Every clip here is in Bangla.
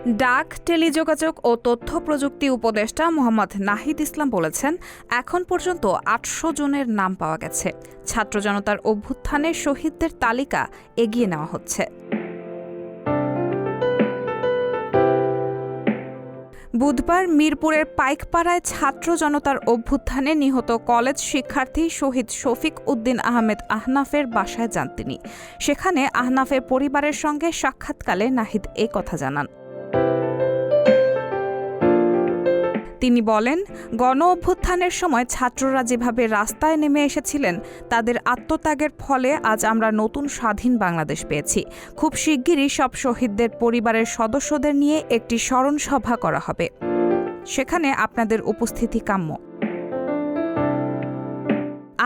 ডাক, টেলিযোগাযোগ ও তথ্য প্রযুক্তি উপদেষ্টা মোহাম্মদ নাহিদ ইসলাম বলেছেন, এখন পর্যন্ত ৮০০ জনের নাম পাওয়া গেছে। ছাত্র জনতার অভ্যুত্থানে শহীদদের তালিকা এগিয়ে নেওয়া হচ্ছে। বুধবার মিরপুরের পাইকপাড়ায় ছাত্র জনতার অভ্যুত্থানে নিহত কলেজ শিক্ষার্থী শহীদ শফিক উদ্দিন আহমেদ আহনাফের বাসায় যান তিনি। সেখানে আহনাফের পরিবারের সঙ্গে সাক্ষাৎকালে নাহিদ এ কথা জানান। তিনি বলেন, গণ অভ্যুত্থানের সময় ছাত্ররা যেভাবে রাস্তায় নেমে এসেছিলেন, তাদের আত্মত্যাগের ফলে আজ আমরা নতুন স্বাধীন বাংলাদেশ পেয়েছি। খুব শিগগিরই সব শহীদদের পরিবারের সদস্যদের নিয়ে একটি স্মরণ সভা করা হবে। সেখানে আপনাদের উপস্থিতি কাম্য।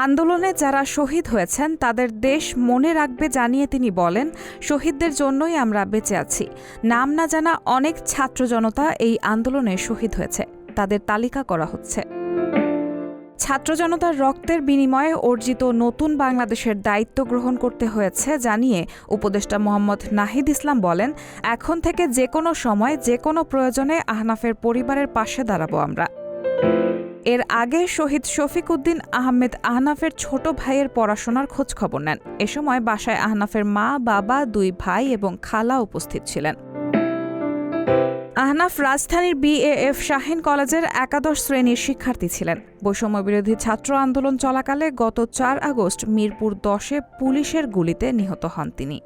আন্দোলনে যারা শহীদ হয়েছেন তাদের দেশ মনে রাখবে জানিয়ে তিনি বলেন, শহীদদের জন্যই আমরা বেঁচে আছি। নাম না জানা অনেক ছাত্র জনতা এই আন্দোলনে শহীদ হয়েছে, তাদের তালিকা করা হচ্ছে। ছাত্র জনতার রক্তের বিনিময়ে অর্জিত নতুন বাংলাদেশের দায়িত্ব গ্রহণ করতে হয়েছে জানিয়ে উপদেষ্টা মোহাম্মদ নাহিদ ইসলাম বলেন, এখন থেকে যে কোনো সময় যে কোনো প্রয়োজনে আহনাফের পরিবারের পাশে দাঁড়াবো আমরা। এর আগে শহীদ শফিক উদ্দিন আহমেদ আহনাফের ছোট ভাইয়ের পড়াশোনার খোঁজ খবর নেন। এ সময় বাসায় আহনাফের মা, বাবা, 2 ভাই এবং খালা উপস্থিত ছিলেন। আহনাফ রাজধানীর BAF শাহীন কলেজের একাদশ শ্রেণীর শিক্ষার্থী ছিলেন। বৈষম্যবিরোধী ছাত্র আন্দোলন চলাকালে গত 4 আগস্ট মিরপুর 10-এ পুলিশের গুলিতে নিহত হন তিনি।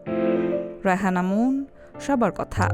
রায়হানা মুন, সবার কথা।